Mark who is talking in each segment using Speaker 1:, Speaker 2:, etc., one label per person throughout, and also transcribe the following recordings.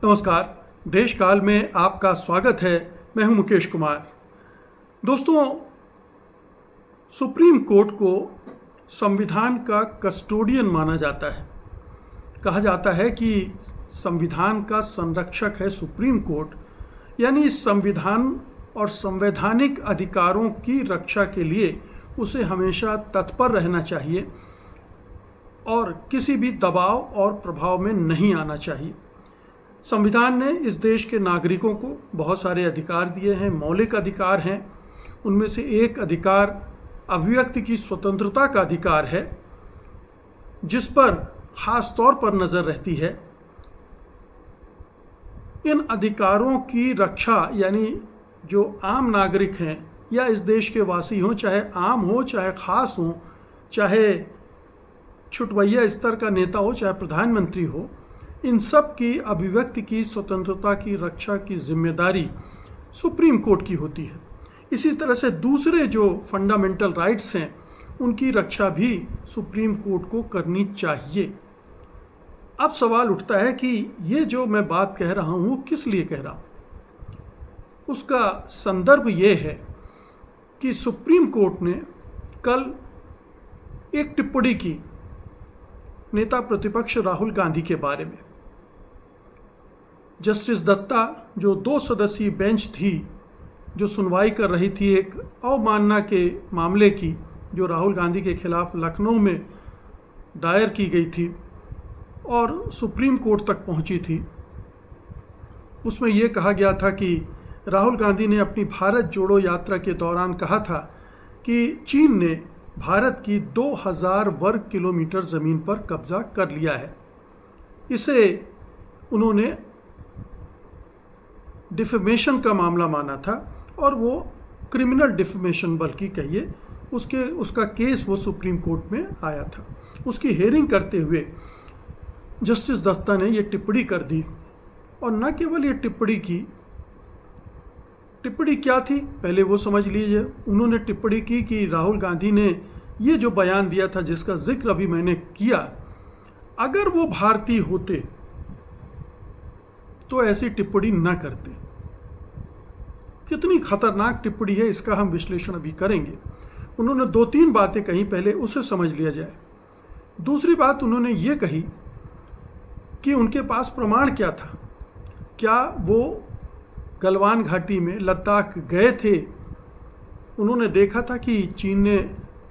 Speaker 1: नमस्कार। देश काल में आपका स्वागत है। मैं हूं मुकेश कुमार। दोस्तों, सुप्रीम कोर्ट को संविधान का कस्टोडियन माना जाता है। कहा जाता है कि संविधान का संरक्षक है सुप्रीम कोर्ट, यानी इस संविधान और संवैधानिक अधिकारों की रक्षा के लिए उसे हमेशा तत्पर रहना चाहिए और किसी भी दबाव और प्रभाव में नहीं आना चाहिए। संविधान ने इस देश के नागरिकों को बहुत सारे अधिकार दिए हैं, मौलिक अधिकार हैं। उनमें से एक अधिकार अभिव्यक्ति की स्वतंत्रता का अधिकार है, जिस पर खास तौर पर नज़र रहती है। इन अधिकारों की रक्षा, यानी जो आम नागरिक हैं या इस देश के वासी हों, चाहे आम हो चाहे खास हो, चाहे छुटवैया स्तर का नेता हो चाहे प्रधानमंत्री हो, इन सब की अभिव्यक्ति की स्वतंत्रता की रक्षा की जिम्मेदारी सुप्रीम कोर्ट की होती है। इसी तरह से दूसरे जो फंडामेंटल राइट्स हैं, उनकी रक्षा भी सुप्रीम कोर्ट को करनी चाहिए। अब सवाल उठता है कि ये जो मैं बात कह रहा हूँ वो किस लिए कह रहा हूँ। उसका संदर्भ ये है कि सुप्रीम कोर्ट ने कल एक टिप्पणी की नेता प्रतिपक्ष राहुल गांधी के बारे में। जस्टिस दत्ता, जो 2 सदस्यीय बेंच थी, जो सुनवाई कर रही थी एक अवमानना के मामले की जो राहुल गांधी के खिलाफ लखनऊ में दायर की गई थी और सुप्रीम कोर्ट तक पहुंची थी, उसमें यह कहा गया था कि राहुल गांधी ने अपनी भारत जोड़ो यात्रा के दौरान कहा था कि चीन ने भारत की 2000 वर्ग किलोमीटर ज़मीन पर कब्जा कर लिया है। इसे उन्होंने डिफेमेशन का मामला माना था और वो क्रिमिनल डिफेमेशन बल्कि कहिए, उसका केस वो सुप्रीम कोर्ट में आया था। उसकी हेयरिंग करते हुए जस्टिस दत्ता ने ये टिप्पणी कर दी। और न केवल ये टिप्पणी क्या थी पहले वो समझ लीजिए। उन्होंने टिप्पणी की कि राहुल गांधी ने ये जो बयान दिया था, जिसका जिक्र अभी मैंने किया, अगर वो भारतीय होते तो ऐसी टिप्पणी न करते। कितनी खतरनाक टिप्पणी है, इसका हम विश्लेषण अभी करेंगे। उन्होंने 2-3 बातें कही, पहले उसे समझ लिया जाए। दूसरी बात उन्होंने ये कही कि उनके पास प्रमाण क्या था। क्या वो गलवान घाटी में लद्दाख गए थे, उन्होंने देखा था कि चीन ने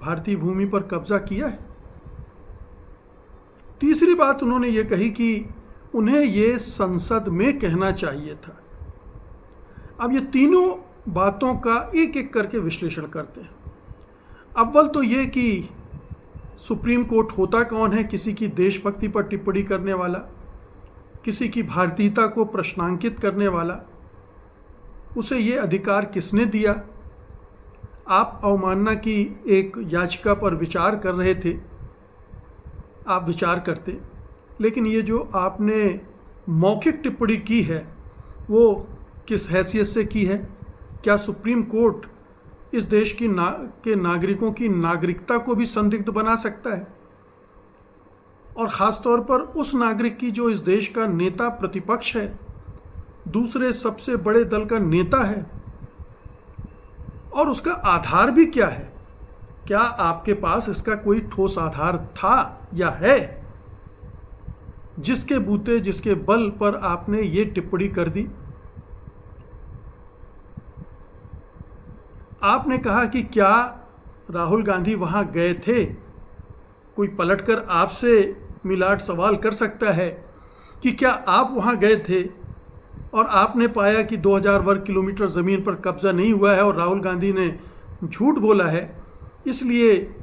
Speaker 1: भारतीय भूमि पर कब्जा किया है। तीसरी बात उन्होंने ये कही कि उन्हें ये संसद में कहना चाहिए था। अब ये तीनों बातों का एक एक करके विश्लेषण करते हैं। अव्वल तो ये कि सुप्रीम कोर्ट होता कौन है? किसी की देशभक्ति पर टिप्पणी करने वाला, किसी की भारतीयता को प्रश्नांकित करने वाला। उसे ये अधिकार किसने दिया? आप अवमानना की एक याचिका पर विचार कर रहे थे, आप विचार करते, लेकिन ये जो आपने मौखिक टिप्पणी की है वो किस हैसियत से की है? क्या सुप्रीम कोर्ट इस देश के नागरिकों की नागरिकता को भी संदिग्ध बना सकता है? और ख़ास तौर पर उस नागरिक की जो इस देश का नेता प्रतिपक्ष है, दूसरे सबसे बड़े दल का नेता है, और उसका आधार भी क्या है? क्या आपके पास इसका कोई ठोस आधार था या है, जिसके बूते, जिसके बल पर आपने ये टिप्पणी कर दी? आपने कहा कि क्या राहुल गांधी वहां गए थे? कोई पलटकर आपसे मिलाट सवाल कर सकता है कि क्या आप वहां गए थे और आपने पाया कि 2000 वर्ग किलोमीटर ज़मीन पर कब्जा नहीं हुआ है और राहुल गांधी ने झूठ बोला है, इसलिए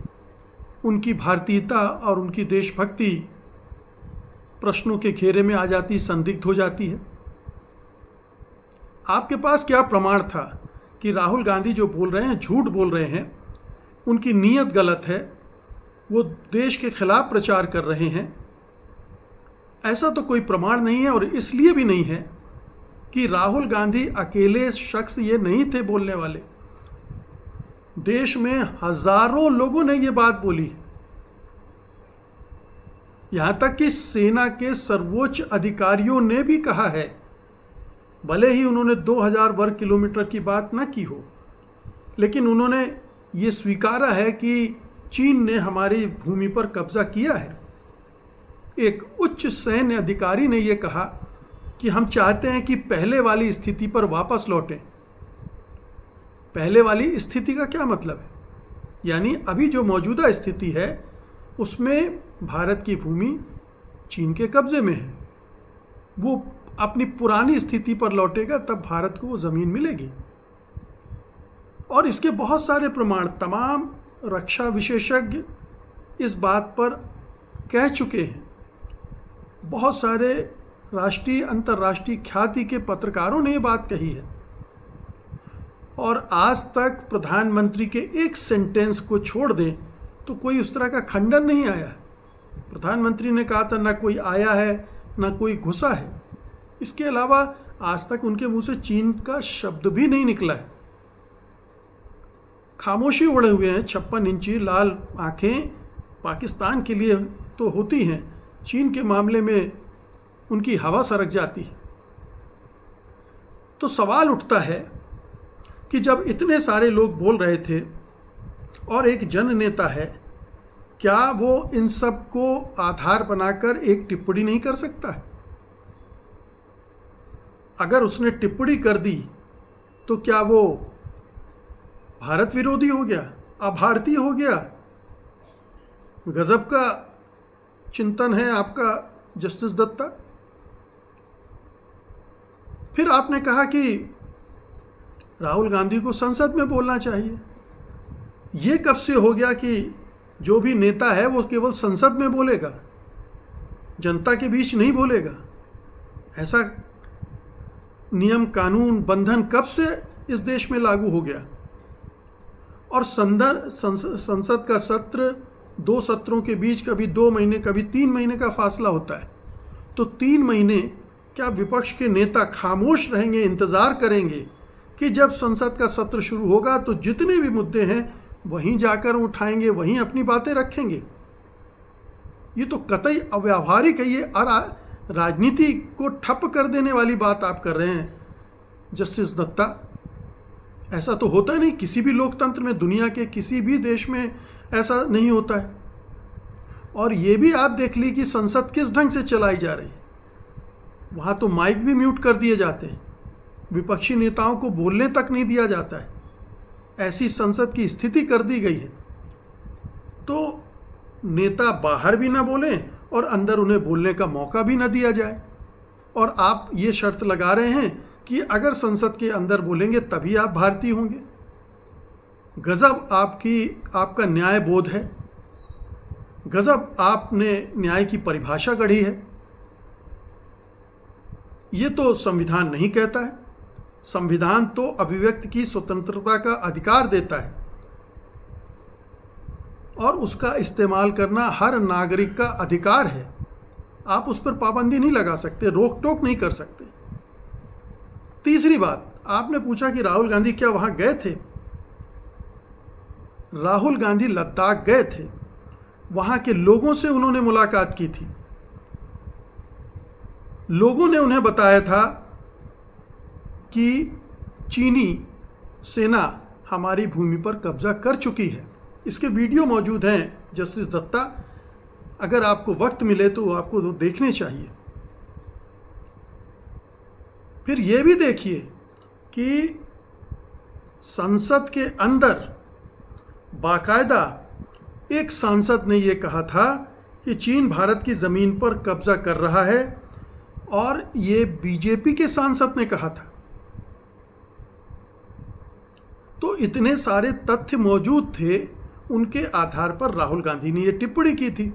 Speaker 1: उनकी भारतीयता और उनकी देशभक्ति प्रश्नों के घेरे में आ जाती, संदिग्ध हो जाती है? आपके पास क्या प्रमाण था कि राहुल गांधी जो बोल रहे हैं, झूठ बोल रहे हैं, उनकी नीयत गलत है, वो देश के खिलाफ प्रचार कर रहे हैं? ऐसा तो कोई प्रमाण नहीं है। और इसलिए भी नहीं है कि राहुल गांधी अकेले शख्स ये नहीं थे बोलने वाले। देश में हजारों लोगों ने ये बात बोली। यहाँ तक कि सेना के सर्वोच्च अधिकारियों ने भी कहा है, भले ही उन्होंने 2000 वर्ग किलोमीटर की बात न की हो, लेकिन उन्होंने ये स्वीकारा है कि चीन ने हमारी भूमि पर कब्जा किया है। एक उच्च सैन्य अधिकारी ने यह कहा कि हम चाहते हैं कि पहले वाली स्थिति पर वापस लौटें। पहले वाली स्थिति का क्या मतलब है? यानी अभी जो मौजूदा स्थिति है उसमें भारत की भूमि चीन के कब्जे में है। वो अपनी पुरानी स्थिति पर लौटेगा तब भारत को वो ज़मीन मिलेगी। और इसके बहुत सारे प्रमाण तमाम रक्षा विशेषज्ञ इस बात पर कह चुके हैं। बहुत सारे राष्ट्रीय अंतर्राष्ट्रीय ख्याति के पत्रकारों ने ये बात कही है। और आज तक प्रधानमंत्री के एक सेंटेंस को छोड़ दें तो कोई उस तरह का खंडन नहीं आया। प्रधानमंत्री ने कहा था ना कोई आया है ना कोई घुसा है। इसके अलावा आज तक उनके मुंह से चीन का शब्द भी नहीं निकला है। खामोशी ओढ़े हुए हैं। 56 इंची लाल आंखें पाकिस्तान के लिए तो होती हैं, चीन के मामले में उनकी हवा सरक जाती है। तो सवाल उठता है कि जब इतने सारे लोग बोल रहे थे और एक जन नेता है, क्या वो इन सब को आधार बनाकर एक टिप्पणी नहीं कर सकता है? अगर उसने टिप्पणी कर दी तो क्या वो भारत विरोधी हो गया, अभारतीय हो गया? गजब का चिंतन है आपका जस्टिस दत्ता। फिर आपने कहा कि राहुल गांधी को संसद में बोलना चाहिए। ये कब से हो गया कि जो भी नेता है वो केवल संसद में बोलेगा, जनता के बीच नहीं बोलेगा? ऐसा नियम कानून बंधन कब से इस देश में लागू हो गया? और संसद का सत्र 2 सत्रों के बीच कभी 2 महीने कभी 3 महीने का फासला होता है। तो 3 महीने क्या विपक्ष के नेता खामोश रहेंगे, इंतज़ार करेंगे कि जब संसद का सत्र शुरू होगा तो जितने भी मुद्दे हैं वहीं जाकर उठाएंगे, वहीं अपनी बातें रखेंगे? ये तो कतई अव्यावहारिक है। ये राजनीति को ठप कर देने वाली बात आप कर रहे हैं जस्टिस दत्ता। ऐसा तो होता नहीं किसी भी लोकतंत्र में, दुनिया के किसी भी देश में ऐसा नहीं होता है। और ये भी आप देख ली कि संसद किस ढंग से चलाई जा रही है। वहाँ तो माइक भी म्यूट कर दिए जाते हैं, विपक्षी नेताओं को बोलने तक नहीं दिया जाता है। ऐसी संसद की स्थिति कर दी गई है। तो नेता बाहर भी ना बोलें और अंदर उन्हें बोलने का मौका भी ना दिया जाए। और आप ये शर्त लगा रहे हैं कि अगर संसद के अंदर बोलेंगे तभी आप भारतीय होंगे। गजब आपका न्याय बोध है, गजब आपने न्याय की परिभाषा गढ़ी है। ये तो संविधान नहीं कहता है। संविधान तो अभिव्यक्ति की स्वतंत्रता का अधिकार देता है और उसका इस्तेमाल करना हर नागरिक का अधिकार है। आप उस पर पाबंदी नहीं लगा सकते, रोक टोक नहीं कर सकते। तीसरी बात, आपने पूछा कि राहुल गांधी क्या वहां गए थे? राहुल गांधी लद्दाख गए थे, वहां के लोगों से उन्होंने मुलाकात की थी। लोगों ने उन्हें बताया था कि चीनी सेना हमारी भूमि पर कब्जा कर चुकी है। इसके वीडियो मौजूद हैं जस्टिस दत्ता, अगर आपको वक्त मिले तो आपको तो देखने चाहिए। फिर यह भी देखिए कि संसद के अंदर बाकायदा एक सांसद ने यह कहा था कि चीन भारत की ज़मीन पर कब्जा कर रहा है, और ये बीजेपी के सांसद ने कहा था। तो इतने सारे तथ्य मौजूद थे, उनके आधार पर राहुल गांधी ने यह टिप्पणी की थी।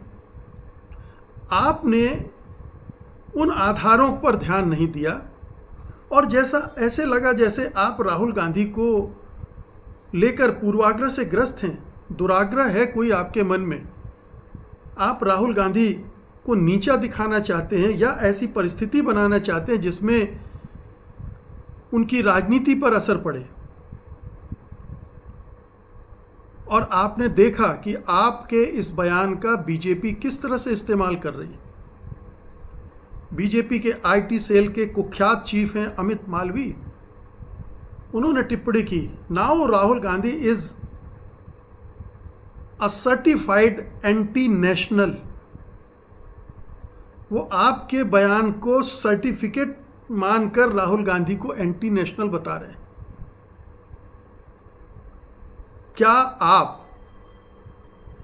Speaker 1: आपने उन आधारों पर ध्यान नहीं दिया और ऐसे लगा जैसे आप राहुल गांधी को लेकर पूर्वाग्रह से ग्रस्त हैं, दुराग्रह है कोई आपके मन में। आप राहुल गांधी को नीचा दिखाना चाहते हैं या ऐसी परिस्थिति बनाना चाहते हैं जिसमें उनकी राजनीति पर असर पड़े। और आपने देखा कि आपके इस बयान का बीजेपी किस तरह से इस्तेमाल कर रही है। बीजेपी के आईटी सेल के कुख्यात चीफ हैं अमित मालवीय, उन्होंने टिप्पणी की, now Rahul Gandhi is a certified anti national. वो आपके बयान को सर्टिफिकेट मानकर राहुल गांधी को एंटी नेशनल बता रहे हैं। क्या आप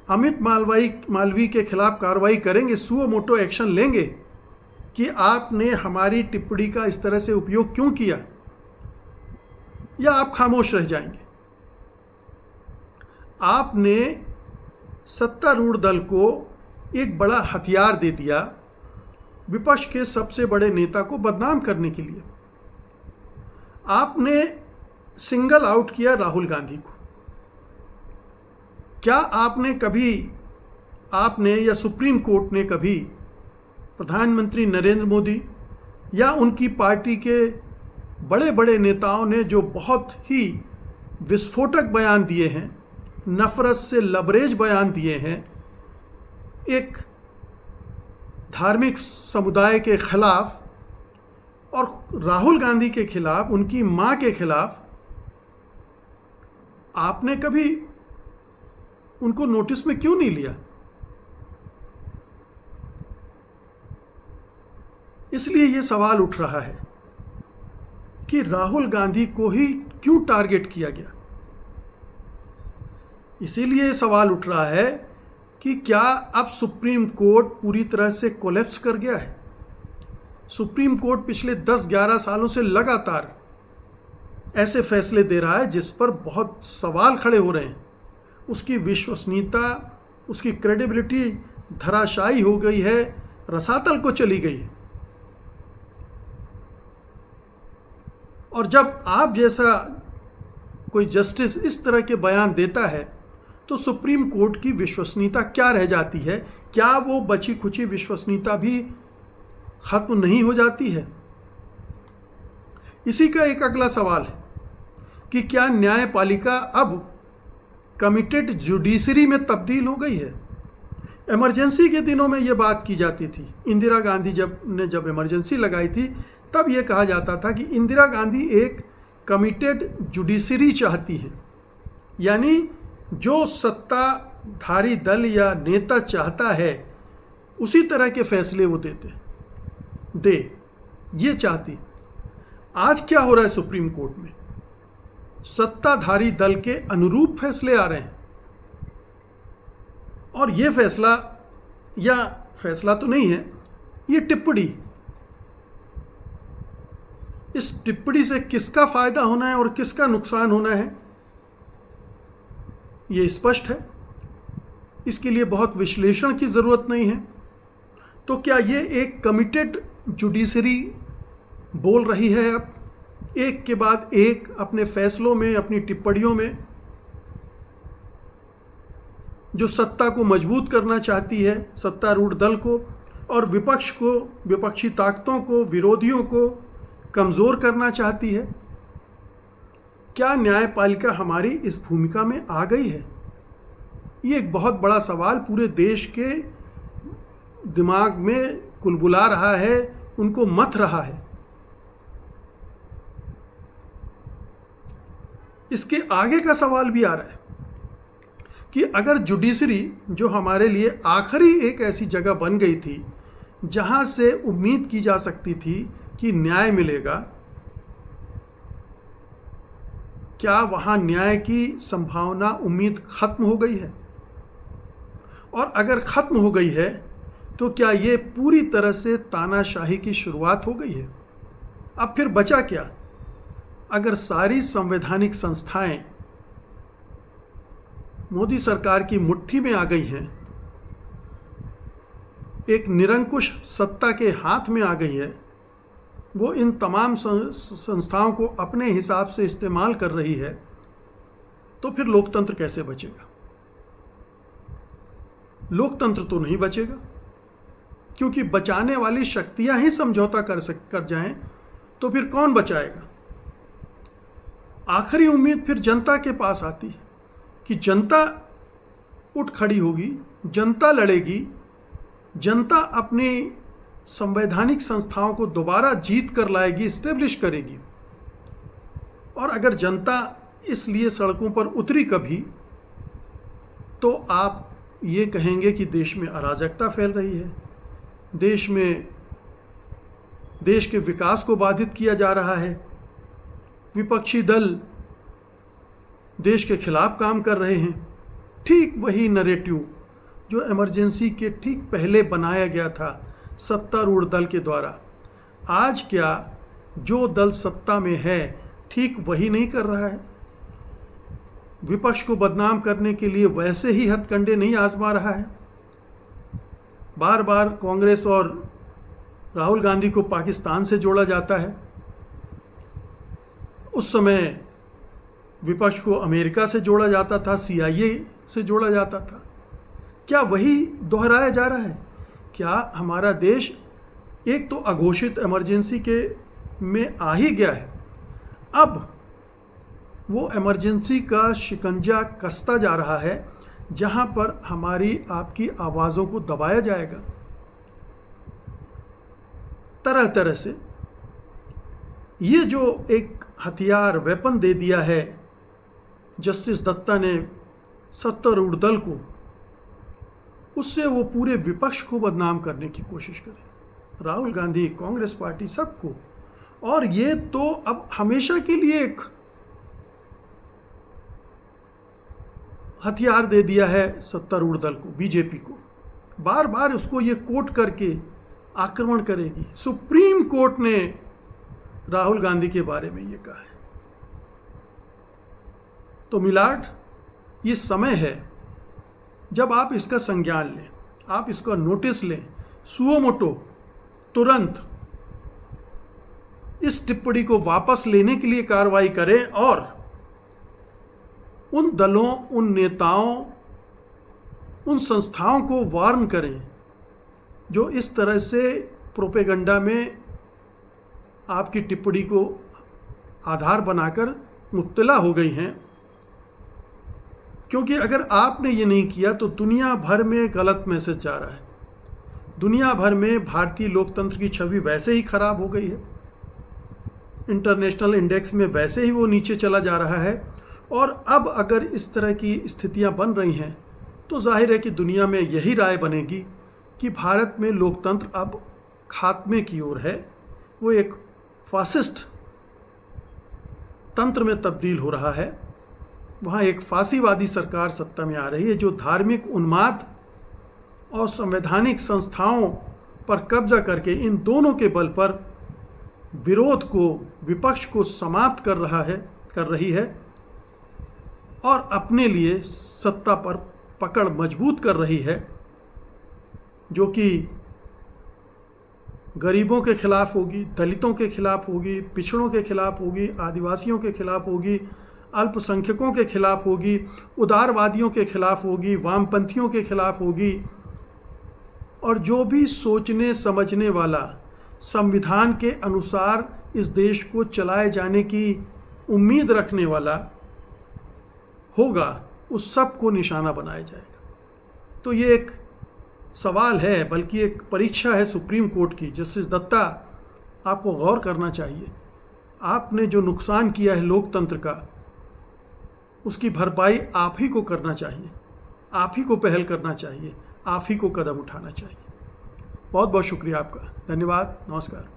Speaker 1: अमित मालवीय के खिलाफ कार्रवाई करेंगे, सुओ मोटो एक्शन लेंगे कि आपने हमारी टिप्पणी का इस तरह से उपयोग क्यों किया, या आप खामोश रह जाएंगे? आपने सत्तारूढ़ दल को एक बड़ा हथियार दे दिया विपक्ष के सबसे बड़े नेता को बदनाम करने के लिए। आपने सिंगल आउट किया राहुल गांधी को। क्या आपने या सुप्रीम कोर्ट ने कभी प्रधानमंत्री नरेंद्र मोदी या उनकी पार्टी के बड़े बड़े नेताओं ने जो बहुत ही विस्फोटक बयान दिए हैं, नफरत से लबरेज बयान दिए हैं, एक धार्मिक समुदाय के खिलाफ और राहुल गांधी के खिलाफ, उनकी मां के खिलाफ, आपने कभी उनको नोटिस में क्यों नहीं लिया? इसलिए यह सवाल उठ रहा है कि राहुल गांधी को ही क्यों टारगेट किया गया। इसीलिए सवाल उठ रहा है कि क्या अब सुप्रीम कोर्ट पूरी तरह से कोलैप्स कर गया है? सुप्रीम कोर्ट पिछले 10-11 सालों से लगातार ऐसे फैसले दे रहा है जिस पर बहुत सवाल खड़े हो रहे हैं। उसकी विश्वसनीयता, उसकी क्रेडिबिलिटी धराशायी हो गई है, रसातल को चली गई है। और जब आप जैसा कोई जस्टिस इस तरह के बयान देता है तो सुप्रीम कोर्ट की विश्वसनीयता क्या रह जाती है? क्या वो बची खुची विश्वसनीयता भी खत्म नहीं हो जाती है? इसी का एक अगला सवाल है कि क्या न्यायपालिका अब कमिटेड जुडिशरी में तब्दील हो गई है? इमरजेंसी के दिनों में ये बात की जाती थी। इंदिरा गांधी जब इमरजेंसी लगाई थी तब ये कहा जाता था कि इंदिरा गांधी एक कमिटेड जुडिशरी चाहती है, यानी जो सत्ताधारी दल या नेता चाहता है उसी तरह के फैसले वो ये चाहती। आज क्या हो रहा है सुप्रीम कोर्ट में? सत्ताधारी दल के अनुरूप फैसले आ रहे हैं। और ये फैसला तो नहीं है, ये टिप्पणी। इस टिप्पणी से किसका फायदा होना है और किसका नुकसान होना है ये स्पष्ट है। इसके लिए बहुत विश्लेषण की जरूरत नहीं है। तो क्या ये एक कमिटेड जुडिशरी बोल रही है अब एक के बाद एक अपने फैसलों में, अपनी टिप्पणियों में, जो सत्ता को मजबूत करना चाहती है, सत्तारूढ़ दल को और विपक्ष को, विपक्षी ताकतों को, विरोधियों को कमज़ोर करना चाहती है? क्या न्यायपालिका हमारी इस भूमिका में आ गई है? ये एक बहुत बड़ा सवाल पूरे देश के दिमाग में कुलबुला रहा है, उनको मथ रहा है। इसके आगे का सवाल भी आ रहा है कि अगर जुडिशरी, जो हमारे लिए आखिरी एक ऐसी जगह बन गई थी जहां से उम्मीद की जा सकती थी कि न्याय मिलेगा, क्या वहां न्याय की संभावना, उम्मीद खत्म हो गई है? और अगर खत्म हो गई है तो क्या ये पूरी तरह से तानाशाही की शुरुआत हो गई है? अब फिर बचा क्या? अगर सारी संवैधानिक संस्थाएं मोदी सरकार की मुट्ठी में आ गई हैं, एक निरंकुश सत्ता के हाथ में आ गई है, वो इन तमाम संस्थाओं को अपने हिसाब से इस्तेमाल कर रही है, तो फिर लोकतंत्र कैसे बचेगा? लोकतंत्र तो नहीं बचेगा, क्योंकि बचाने वाली शक्तियां ही समझौता कर जाएं तो फिर कौन बचाएगा? आखिरी उम्मीद फिर जनता के पास आती है कि जनता उठ खड़ी होगी, जनता लड़ेगी, जनता अपनी संवैधानिक संस्थाओं को दोबारा जीत कर लाएगी, इस्टेब्लिश करेगी। और अगर जनता इसलिए सड़कों पर उतरी कभी, तो आप ये कहेंगे कि देश में अराजकता फैल रही है, देश के विकास को बाधित किया जा रहा है, विपक्षी दल देश के खिलाफ काम कर रहे हैं। ठीक वही नैरेटिव जो इमरजेंसी के ठीक पहले बनाया गया था सत्तारूढ़ दल के द्वारा, आज क्या जो दल सत्ता में है ठीक वही नहीं कर रहा है? विपक्ष को बदनाम करने के लिए वैसे ही हथकंडे नहीं आजमा रहा है? बार बार कांग्रेस और राहुल गांधी को पाकिस्तान से जोड़ा जाता है। उस समय विपक्ष को अमेरिका से जोड़ा जाता था, CIA से जोड़ा जाता था। क्या वही दोहराया जा रहा है? क्या हमारा देश एक तो अघोषित इमरजेंसी के में आ ही गया है, अब वो इमरजेंसी का शिकंजा कसता जा रहा है जहां पर हमारी आपकी आवाज़ों को दबाया जाएगा तरह तरह से। ये जो एक हथियार, वेपन दे दिया है जस्टिस दत्ता ने सत्तारूढ़ दल को, उससे वो पूरे विपक्ष को बदनाम करने की कोशिश करें, राहुल गांधी, कांग्रेस पार्टी, सबको। और ये तो अब हमेशा के लिए एक हथियार दे दिया है सत्तारूढ़ दल को, बीजेपी को। बार बार उसको ये कोट करके आक्रमण करेगी। सुप्रीम कोर्ट ने राहुल गांधी के बारे में ये कहा है। तो मिलाड, ये समय है जब आप इसका संज्ञान लें, आप इसका नोटिस लें, सुओ मोटो तुरंत इस टिप्पणी को वापस लेने के लिए कार्रवाई करें और उन दलों, उन नेताओं, उन संस्थाओं को वार्न करें जो इस तरह से प्रोपेगंडा में आपकी टिप्पणी को आधार बनाकर मुब्तला हो गई हैं। क्योंकि अगर आपने ये नहीं किया तो दुनिया भर में गलत मैसेज जा रहा है, दुनिया भर में भारतीय लोकतंत्र की छवि वैसे ही खराब हो गई है, इंटरनेशनल इंडेक्स में वैसे ही वो नीचे चला जा रहा है। और अब अगर इस तरह की स्थितियां बन रही हैं तो जाहिर है कि दुनिया में यही राय बनेगी कि भारत में लोकतंत्र अब खात्मे की ओर है, वो एक फासिस्ट तंत्र में तब्दील हो रहा है। वहाँ एक फांसीवादी सरकार सत्ता में आ रही है जो धार्मिक उन्माद और संवैधानिक संस्थाओं पर कब्जा करके इन दोनों के बल पर विरोध को, विपक्ष को समाप्त कर रही है और अपने लिए सत्ता पर पकड़ मजबूत कर रही है, जो कि गरीबों के खिलाफ होगी, दलितों के खिलाफ होगी, पिछड़ों के खिलाफ होगी, आदिवासियों के खिलाफ होगी, अल्पसंख्यकों के खिलाफ होगी, उदारवादियों के खिलाफ होगी, वामपंथियों के खिलाफ होगी। और जो भी सोचने समझने वाला, संविधान के अनुसार इस देश को चलाए जाने की उम्मीद रखने वाला होगा, उस सब को निशाना बनाया जाएगा। तो ये एक सवाल है, बल्कि एक परीक्षा है सुप्रीम कोर्ट की। जस्टिस दत्ता, आपको गौर करना चाहिए। आपने जो नुकसान किया है लोकतंत्र का, उसकी भरपाई आप ही को करना चाहिए, आप ही को पहल करना चाहिए, आप ही को कदम उठाना चाहिए। बहुत बहुत शुक्रिया आपका। धन्यवाद। नमस्कार।